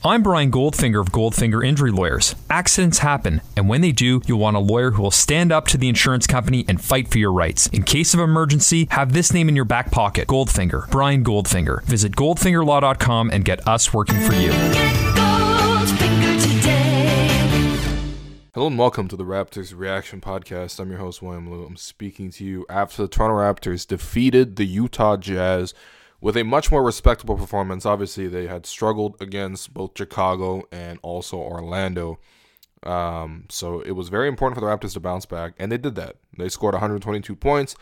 I'm Brian Goldfinger of Goldfinger Injury Lawyers. Accidents happen, and when they do, you'll want a lawyer who will stand up to the insurance company and fight for your rights. In case of emergency, have this name in your back pocket. Goldfinger. Brian Goldfinger. Visit goldfingerlaw.com and get us working for you. Hello and welcome to the Raptors Reaction Podcast. I'm your host, William Liu. I'm speaking to you after the Toronto Raptors defeated the Utah Jazz with a much more respectable performance. Obviously, they had struggled against both Chicago and also Orlando. So it was very important for the Raptors to bounce back, and they did that. They scored 122 points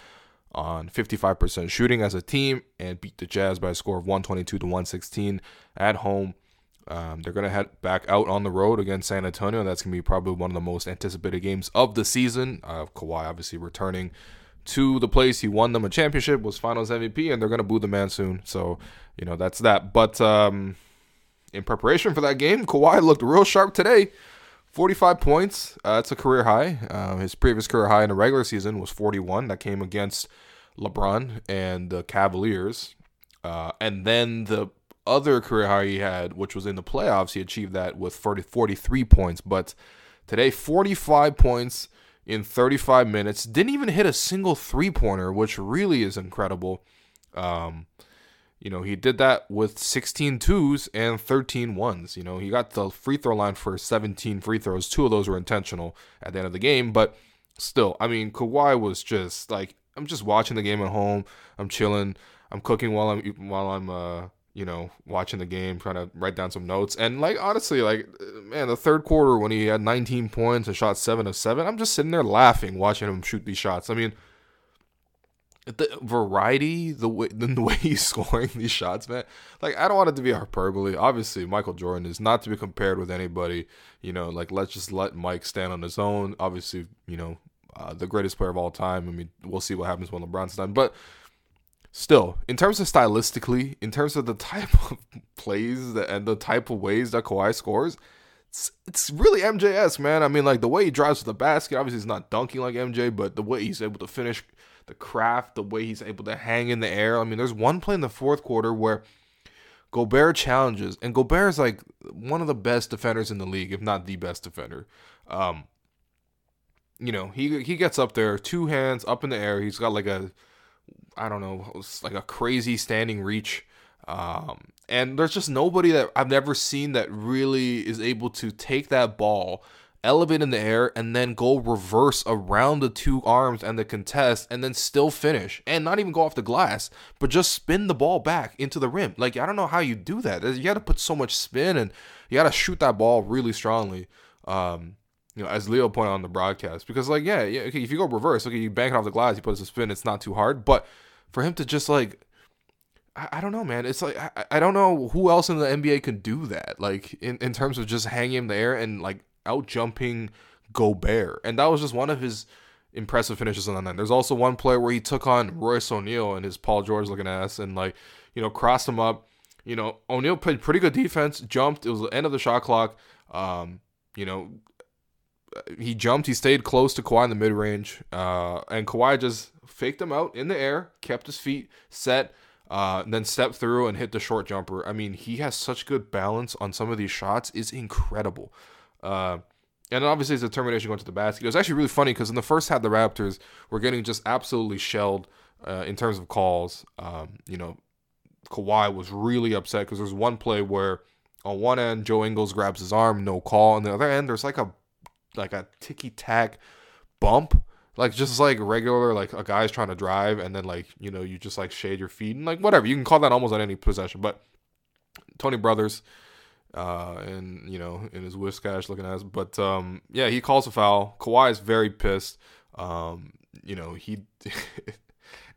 on 55% shooting as a team and beat the Jazz by a score of 122-116 at home. They're going to head back out on the road against San Antonio. That's going to be probably one of the most anticipated games of the season. Kawhi obviously returning to the place he won them a championship, was finals MVP, and they're going to boo the man soon. So, that's that. But in preparation for that game, Kawhi looked real sharp today. 45 points. That's a career high. His previous career high in the regular season was 41. That came against LeBron and the Cavaliers. And then the other career high he had, which was in the playoffs, he achieved that with 43 points. But today, 45 points in 35 minutes. Didn't even hit a single three-pointer, which really is incredible. He did that with 16 twos and 13 ones. He got the free throw line for 17 free throws. 2 of those were intentional at the end of the game. But still, Kawhi was just like, I'm just watching the game at home. I'm chilling. I'm cooking while I'm watching the game, trying to write down some notes. And, honestly, the third quarter when he had 19 points and shot 7 of 7, I'm just sitting there laughing, watching him shoot these shots. The variety, the way he's scoring these shots, man. I don't want it to be hyperbole. Obviously, Michael Jordan is not to be compared with anybody. Let's just let Mike stand on his own. Obviously, the greatest player of all time. We'll see what happens when LeBron's done. But still, in terms of stylistically, in terms of the type of plays and the type of ways that Kawhi scores, it's really MJ-esque, man. The way he drives to the basket, obviously he's not dunking like MJ, but the way he's able to finish the craft, the way he's able to hang in the air. There's one play in the fourth quarter where Gobert challenges, and Gobert is one of the best defenders in the league, if not the best defender. He gets up there, 2 hands up in the air. He's got a crazy standing reach. And there's just nobody that I've never seen that really is able to take that ball, elevate in the air, and then go reverse around the 2 arms and the contest, and then still finish. And not even go off the glass, but just spin the ball back into the rim. I don't know how you do that. You got to put so much spin, and you got to shoot that ball really strongly. As Leo pointed out on the broadcast. Because, okay, if you go reverse, okay, you bank it off the glass, you put it to spin, it's not too hard. But for him to just, I don't know, man. It's I don't know who else in the NBA can do that. In terms of just hanging in the air and, out-jumping Gobert. And that was just one of his impressive finishes on the night. There's also one play where he took on Royce O'Neal and his Paul George-looking ass and, crossed him up. O'Neal played pretty good defense, jumped. It was the end of the shot clock. He jumped. He stayed close to Kawhi in the mid-range. And Kawhi just faked him out in the air, kept his feet set, then stepped through and hit the short jumper. He has such good balance on some of these shots. It's incredible. And obviously his determination going to the basket. It was actually really funny because in the first half, the Raptors were getting just absolutely shelled in terms of calls. Kawhi was really upset because there's one play where on one end, Joe Ingles grabs his arm, no call. On the other end, there's a ticky-tack bump. Regular, a guy's trying to drive, and then, you just, shade your feet. And, whatever. You can call that almost on any possession. But Tony Brothers, and, in his whiskash looking ass. But, he calls a foul. Kawhi is very pissed. He...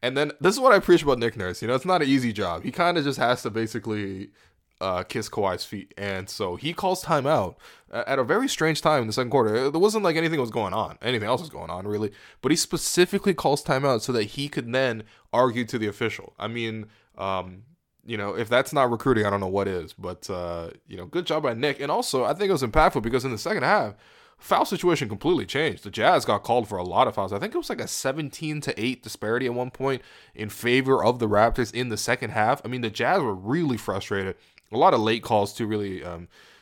And then, this is what I appreciate about Nick Nurse. It's not an easy job. He kind of just has to basically kiss Kawhi's feet. And so he calls timeout at a very strange time in the second quarter. There wasn't anything was going on. Anything else was going on, really. But he specifically calls timeout so that he could then argue to the official. If that's not recruiting, I don't know what is. But, good job by Nick. And also, I think it was impactful because in the second half, foul situation completely changed. The Jazz got called for a lot of fouls. I think it was a 17-8 disparity at one point in favor of the Raptors in the second half. The Jazz were really frustrated. A lot of late calls too, really,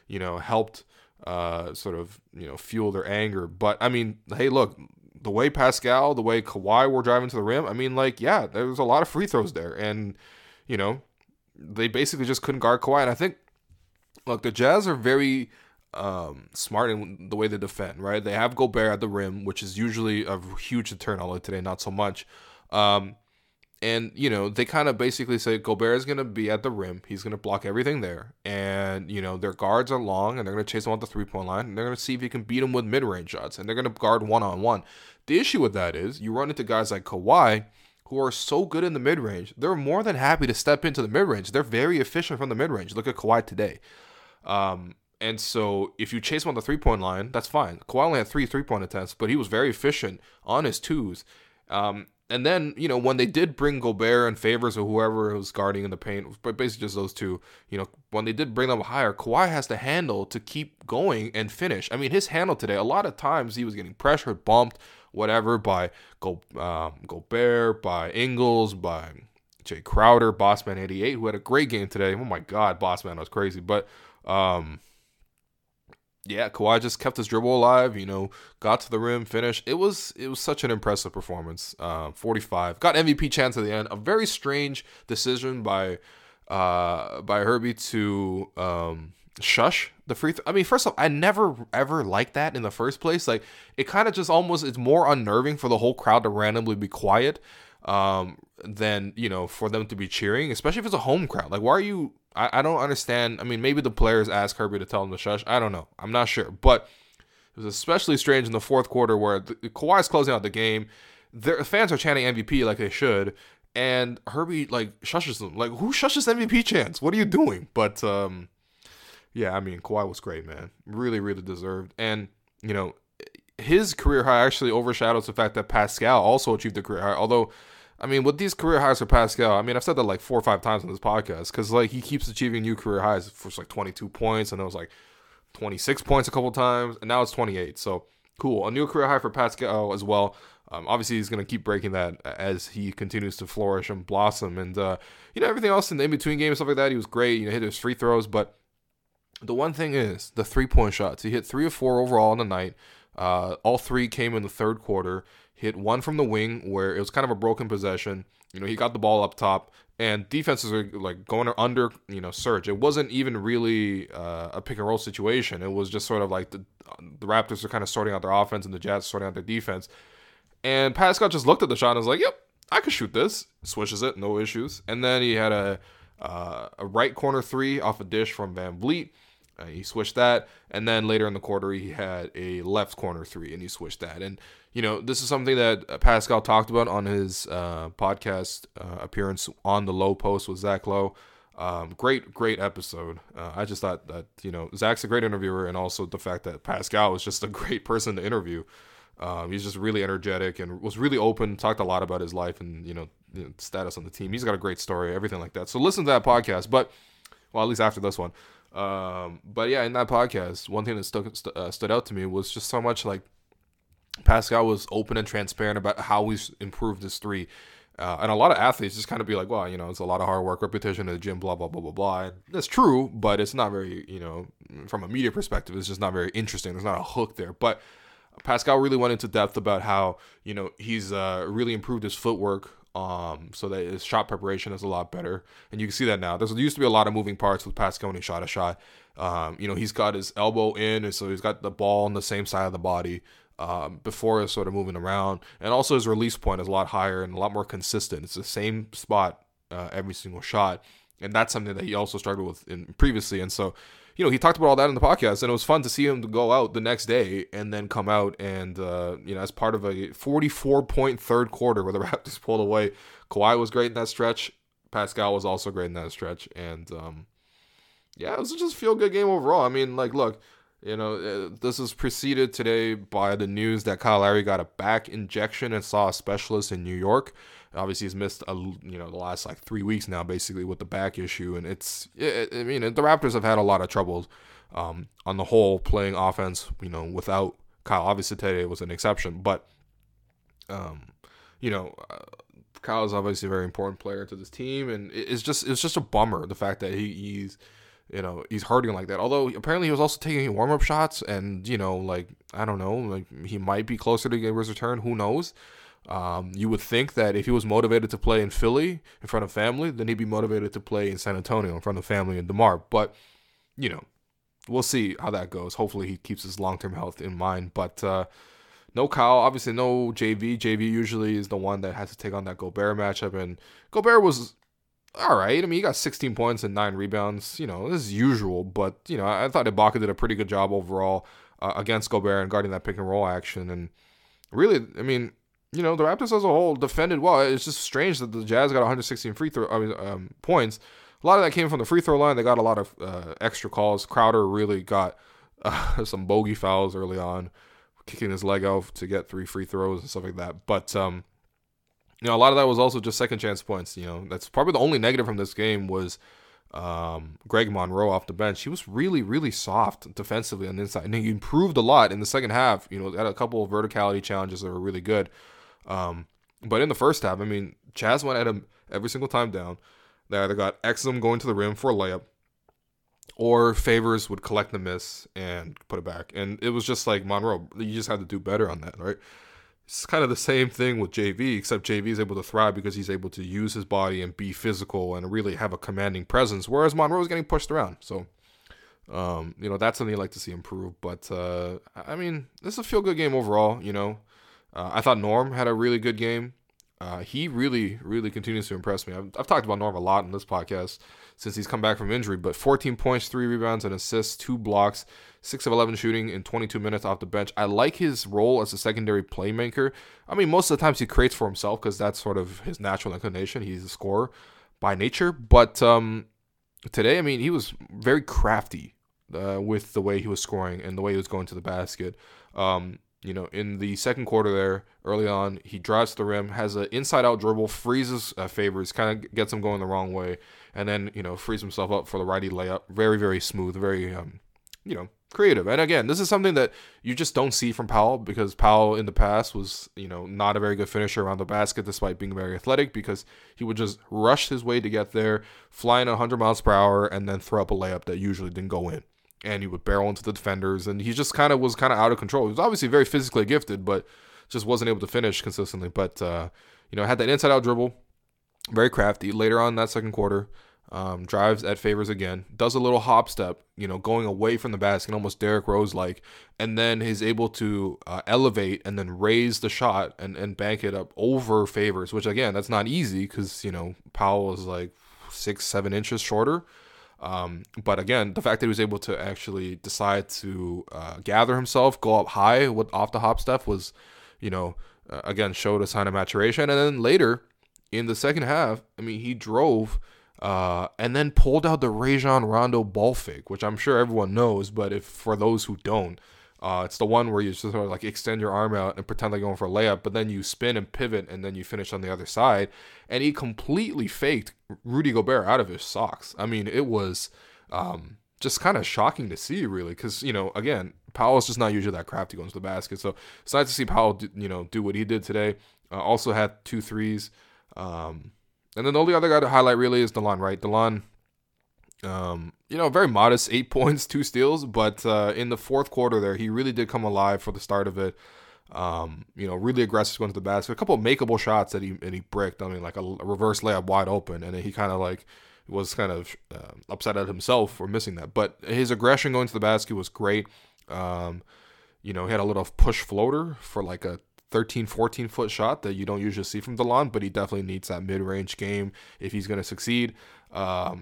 helped sort of, fuel their anger. But, I mean, hey, look, the way Pascal, the way Kawhi were driving to the rim, I mean, like, yeah, there was a lot of free throws there. And, they basically just couldn't guard Kawhi. And I think, look, the Jazz are very smart in the way they defend, right? They have Gobert at the rim, which is usually a huge deterrent, although today not so much. And, they kind of basically say Gobert is going to be at the rim. He's going to block everything there. And, their guards are long, and they're going to chase him off the three-point line. And they're going to see if he can beat him with mid-range shots. And they're going to guard one-on-one. The issue with that is you run into guys like Kawhi who are so good in the mid-range. They're more than happy to step into the mid-range. They're very efficient from the mid-range. Look at Kawhi today. And so if you chase him on the three-point line, that's fine. Kawhi only had 3 3-point attempts, but he was very efficient on his twos. And then, when they did bring Gobert and Favors or whoever was guarding in the paint, but basically just those two, when they did bring them higher, Kawhi has the handle to keep going and finish. I mean, his handle today, a lot of times he was getting pressured, bumped, whatever, by Gobert, by Ingles, by Jay Crowder, Bossman88, who had a great game today. Oh my God, Bossman was crazy. But, yeah, Kawhi just kept his dribble alive, got to the rim, finished. It was such an impressive performance. 45. Got MVP chance at the end. A very strange decision by Herbie to shush the free throw. I mean, first off, I never ever liked that in the first place. Like, it kind of just it's more unnerving for the whole crowd to randomly be quiet than, for them to be cheering, especially if it's a home crowd. Like, why are you... I don't understand. I mean, maybe the players asked Herbie to tell them to shush. I don't know. I'm not sure. But it was especially strange in the fourth quarter where Kawhi's closing out the game. The fans are chanting MVP like they should. And Herbie, shushes them. Like, who shushes MVP chants? What are you doing? But, yeah, I mean, Kawhi was great, man. Really, really deserved. And, his career high actually overshadows the fact that Pascal also achieved a career high. Although... I mean, with these career highs for Pascal, I mean, I've said that 4 or 5 times on this podcast because, he keeps achieving new career highs for 22 points, and it was 26 points a couple times, and now it's 28. So, cool. A new career high for Pascal as well. Obviously, he's going to keep breaking that as he continues to flourish and blossom. And, everything else in the in-between game and stuff like that, he was great. Hit his free throws. But the one thing is the three-point shots. He hit 3 of 4 overall in the night. All 3 came in the third quarter. Hit 1 from the wing where it was kind of a broken possession. He got the ball up top, and defenses are going under, surge. It wasn't even really a pick and roll situation. It was just sort of the Raptors are kind of sorting out their offense and the Jazz sorting out their defense. And Pascal just looked at the shot and was like, "Yep, I could shoot this." Swishes it, no issues. And then he had a right corner 3 off a dish from Van Vliet. He switched that, and then later in the quarter, he had a left corner 3, and he switched that. And, this is something that Pascal talked about on his podcast appearance on the Low Post with Zach Lowe. Great episode. I just thought that, Zach's a great interviewer, and also the fact that Pascal was just a great person to interview. He's just really energetic and was really open, talked a lot about his life and, status on the team. He's got a great story, everything like that. So listen to that podcast, but, well, at least after this one. But yeah, in that podcast, one thing that stood out to me was just so much Pascal was open and transparent about how he's improved his 3. And a lot of athletes just kind of be like, well, it's a lot of hard work, repetition in the gym, blah, blah, blah, blah, blah. And that's true, but it's not very, from a media perspective, it's just not very interesting. There's not a hook there. But Pascal really went into depth about how, he's really improved his footwork. So that his shot preparation is a lot better, and you can see that now. There used to be a lot of moving parts with Pascal when he shot a shot. He's got his elbow in, and so he's got the ball on the same side of the body before it's sort of moving around, and also his release point is a lot higher and a lot more consistent. It's the same spot every single shot, and that's something that he also struggled with previously. And so, he talked about all that in the podcast, and it was fun to see him to go out the next day and then come out and, as part of a 44-point third quarter where the Raptors pulled away. Kawhi was great in that stretch. Pascal was also great in that stretch. And, it was just a feel-good game overall. I mean, look, this is preceded today by the news that Kyle Lowry got a back injection and saw a specialist in New York. Obviously, he's missed, the last 3 weeks now, basically, with the back issue. And the Raptors have had a lot of troubles on the whole playing offense, without Kyle. Obviously, today was an exception. But, Kyle is obviously a very important player to this team. And it's just a bummer, the fact that he's he's hurting like that. Although apparently he was also taking warm-up shots, and like, I don't know, like he might be closer to his return. Who knows? You would think that if he was motivated to play in Philly in front of family, then he'd be motivated to play in San Antonio in front of family and DeMar. But we'll see how that goes. Hopefully he keeps his long-term health in mind. But no Kyle, obviously no JV. JV usually is the one that has to take on that Gobert matchup, and Gobert was all right. I mean, he got 16 points and 9 rebounds. This is usual, but I thought Ibaka did a pretty good job overall against Gobert and guarding that pick and roll action. And really, I mean, the Raptors as a whole defended well. It's just strange that the Jazz got 116 points. A lot of that came from the free throw line. They got a lot of extra calls. Crowder really got some bogey fouls early on, kicking his leg out to get 3 free throws and stuff like that. But a lot of that was also just second chance points. That's probably the only negative from this game was Greg Monroe off the bench. He was really, really soft defensively on the inside, and he improved a lot in the second half. Had a couple of verticality challenges that were really good. But in the first half, I mean, Jazz went at him every single time down. They either got Exum going to the rim for a layup, or Favors would collect the miss and put it back. And it was just like, Monroe, you just had to do better on that, right? It's kind of the same thing with JV, except JV is able to thrive because he's able to use his body and be physical and really have a commanding presence, whereas Monroe is getting pushed around. So, that's something you like to see improve. But, I mean, this is a feel-good game overall, I thought Norm had a really good game. He really, really continues to impress me. I've talked about Norm a lot in this podcast since he's come back from injury, but 14 points, 3 rebounds, and assists, 2 blocks, 6 of 11 shooting in 22 minutes off the bench. I like his role as a secondary playmaker. I mean, most of the times he creates for himself because that's sort of his natural inclination. He's a scorer by nature. But today, I mean, he was very crafty with the way he was scoring and the way he was going to the basket. In the second quarter there, early on, he drives to the rim, has an inside-out dribble, freezes Favors, kind of gets him going the wrong way, and then, frees himself up for the righty layup. Very, very smooth, very, creative. And again, this is something that you just don't see from Powell, because Powell in the past was, not a very good finisher around the basket despite being very athletic, because he would just rush his way to get there, flying 100 miles per hour, and then throw up a layup that usually didn't go in. And he would barrel into the defenders, and he just was kind of out of control. He was obviously very physically gifted, but just wasn't able to finish consistently. But, had that inside-out dribble, very crafty. Later on in that second quarter, drives at Favors again, does a little hop step, going away from the basket, almost Derrick Rose-like, and then is able to elevate and then raise the shot and bank it up over Favors, which, again, that's not easy because, Powell is like 6-7 inches shorter. But again, the fact that he was able to actually decide to gather himself, go up high off the hop step was, again, showed a sign of maturation. And then later in the second half, I mean, he drove and then pulled out the Rajon Rondo ball fake, which I'm sure everyone knows, but for those who don't, it's the one where you just sort of like extend your arm out and pretend like you're going for a layup, but then you spin and pivot and then you finish on the other side. And he completely faked Rudy Gobert out of his socks. I mean, it was just kind of shocking to see, really, because, again, Powell's just not usually that crafty going to the basket. So it's nice to see Powell, do what he did today. Also had 2 threes. And then the only other guy to highlight really is DeLon, right? DeLon, very modest, 8 points, 2 steals, but in the fourth quarter there, he really did come alive for the start of it. Really aggressive going to the basket. A couple of makeable shots that he bricked. I mean, like a reverse layup wide open, and then he kind of was kind of upset at himself for missing that. But his aggression going to the basket was great. He had a little push floater for like a 13, 14-foot shot that you don't usually see from DeLon, but he definitely needs that mid-range game if he's going to succeed. I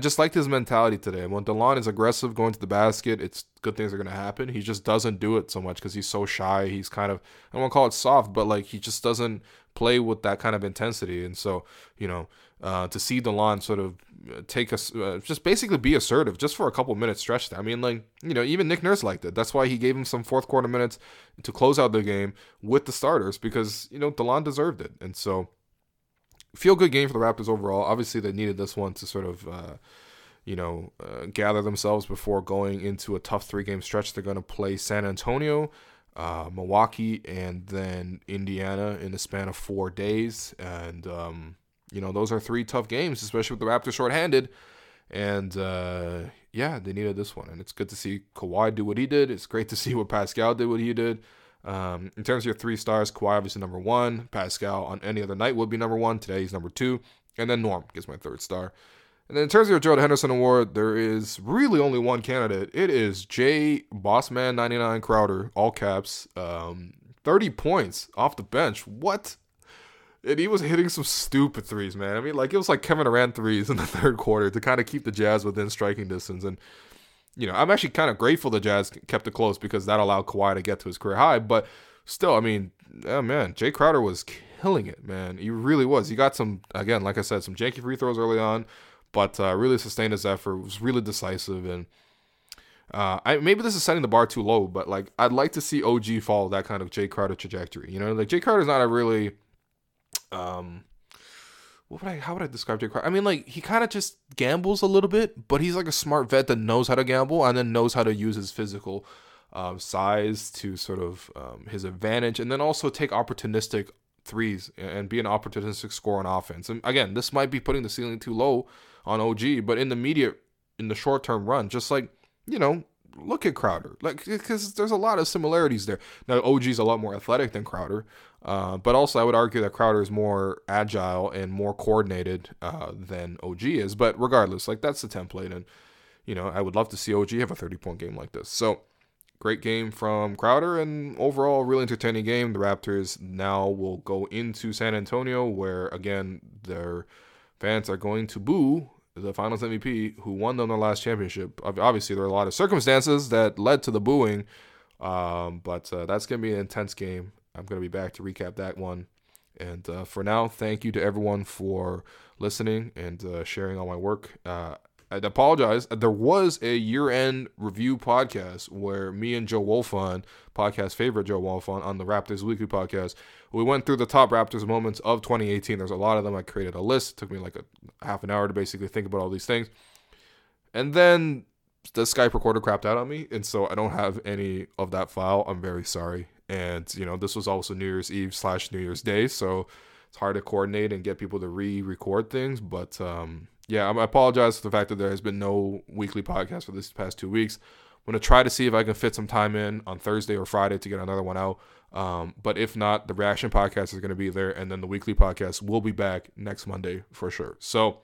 just liked his mentality today. When DeLon is aggressive going to the basket, it's good things are going to happen. He just doesn't do it so much because he's so shy. He's kind of, I don't want to call it soft, but like he just doesn't play with that kind of intensity. And so, to see DeLon sort of take us, just basically be assertive just for a couple minutes stretch there. I mean, even Nick Nurse liked it. That's why he gave him some fourth quarter minutes to close out the game with the starters because, DeLon deserved it. And so, feel good game for the Raptors overall. Obviously, they needed this one to sort of, gather themselves before going into a tough 3-game stretch. They're going to play San Antonio, Milwaukee, and then Indiana in the span of 4 days. And, those are 3 tough games, especially with the Raptors shorthanded. And they needed this one. And it's good to see Kawhi do what he did. It's great to see what Pascal did what he did. In terms of your 3 stars, Kawhi obviously number 1. Pascal on any other night would be number 1. Today he's number 2. And then Norm gets my 3rd star. And then in terms of your Gerald Henderson Award, there is really only one candidate. It is J Bossman 99 Crowder, all caps, 30 points off the bench. What? And he was hitting some stupid threes, man. I mean, like, it was like Kevin Durant threes in the 3rd quarter to kind of keep the Jazz within striking distance. And, I'm actually kind of grateful the Jazz kept it close because that allowed Kawhi to get to his career high. But still, I mean, man, Jay Crowder was killing it, man. He really was. He got some, again, like I said, some janky free throws early on, but really sustained his effort. Was really decisive. And maybe this is setting the bar too low, but, like, I'd like to see OG follow that kind of Jay Crowder trajectory. Like, Jay Crowder's not a really... how would I describe Jay Crowder? I mean, like, he kind of just gambles a little bit, but he's like a smart vet that knows how to gamble and then knows how to use his physical size to sort of his advantage, and then also take opportunistic threes and be an opportunistic scorer on offense. And again, this might be putting the ceiling too low on OG, but in the short term run, just like, look at Crowder, like, because there's a lot of similarities there. Now, OG's a lot more athletic than Crowder, but also I would argue that Crowder is more agile and more coordinated than OG is. But regardless, like, that's the template, and I would love to see OG have a 30-point game like this. So great game from Crowder, and overall really entertaining game. The Raptors now will go into San Antonio, where again their fans are going to boo the Finals MVP, who won them their last championship. Obviously, there are a lot of circumstances that led to the booing, but that's going to be an intense game. I'm going to be back to recap that one. And for now, thank you to everyone for listening and sharing all my work. I apologize. There was a year-end review podcast where me and Joe Wolfon, podcast favorite Joe Wolfon, on the Raptors Weekly podcast, we went through the top Raptors moments of 2018. There's a lot of them. I created a list. It took me like a half an hour to basically think about all these things. And then the Skype recorder crapped out on me, and so I don't have any of that file. I'm very sorry. And, this was also New Year's Eve / New Year's Day, so it's hard to coordinate and get people to re-record things. But, I apologize for the fact that there has been no weekly podcast for this past 2 weeks. I'm going to try to see if I can fit some time in on Thursday or Friday to get another one out. But if not, the reaction podcast is going to be there, and then the weekly podcast will be back next Monday for sure. So,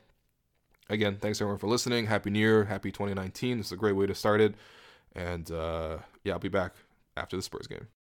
again, thanks everyone for listening. Happy New Year. Happy 2019. This is a great way to start it. And, I'll be back after the Spurs game.